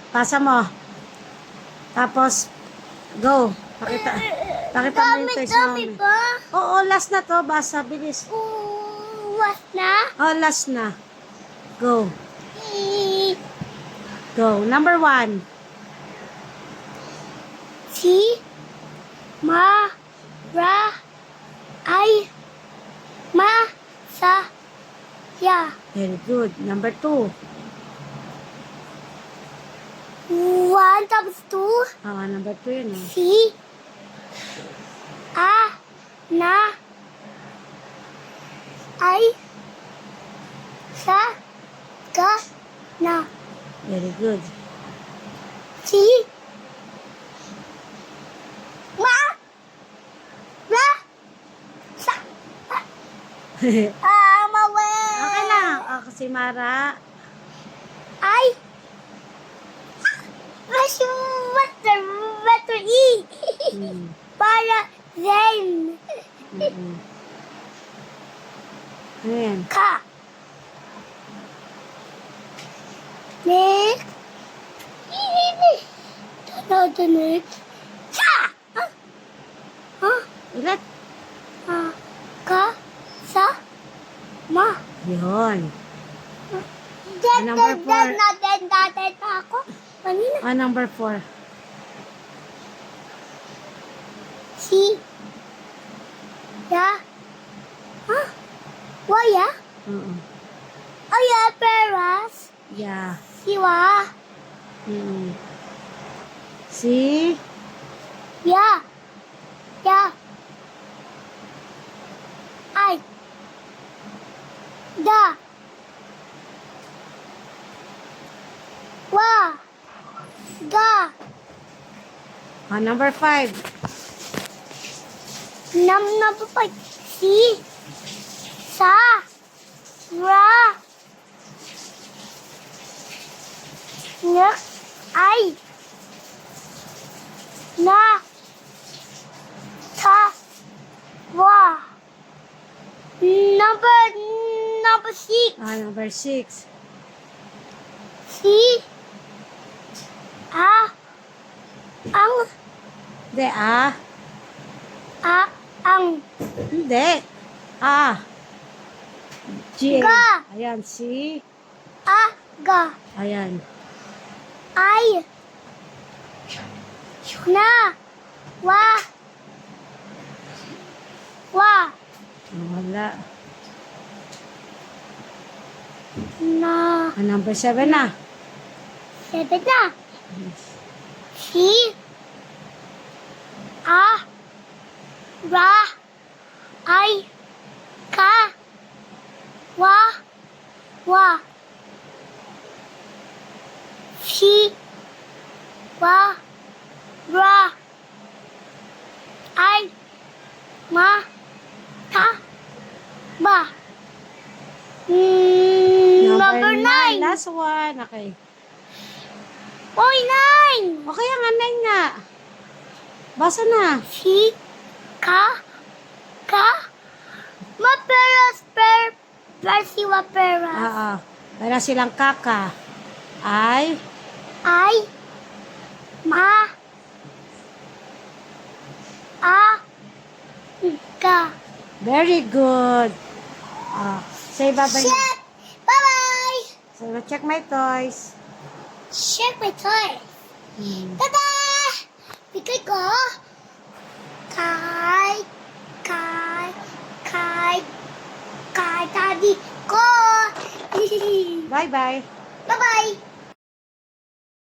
Pasa mo. Tapos, go. Pakita mo yung toys mo. Dami pa. Oo, last na to. Basa, bilis. What na? Oh, last na. Go. E, Go. Number 1. si, ma, ra, ay, ma, sa, ya. Very good. Number 2. 1 times 2. Number 2 yun. Oh. Si, a, na, ay, sa, ga, na. Very good. Si, ma, ra, sa, mawe. Okay lang. Ako si Mara. Ay, letter E. Para then. Ano yan? Ka. Next. Next. Sa. Ulit. Ka. Sa. Ma. Yun. Number Number 4. Natin ako. Kanina. Number 4. Si. Ya. Waya. Aya, peras. Yeah. Siwa. Si. Ya. Ya. Ay. Da. Wa. Ga. Number 5. Number 5. Si. Sa. Ra. Next. Ay. Na. Ta. Wa. Number 6. Number 6. Si. A. Ang. Hindi, Ang. Hindi. G. Ga. Ayan, si. Ga. Ayan. Ay. Na. Wa. Wala. Na. Number 7 na. 7 na. Si. A. Ra. Ay. Ka. Wa. Si. Wa. Ra. Ay. Ma. Ta. Ba. Number 9. Last one. Okay. Oy, 9. Okay, ang 9 nga. Basa na. Si. Ka. Maperas. Siwa peras. Para silang kaka. Ay. Ma. Ga. Very good. Say bye-bye. Check. Bye-bye. So, check my toys. Check my toys. Tada! Bigay ko. Kay daddy ko. Bye-bye. Bye-bye.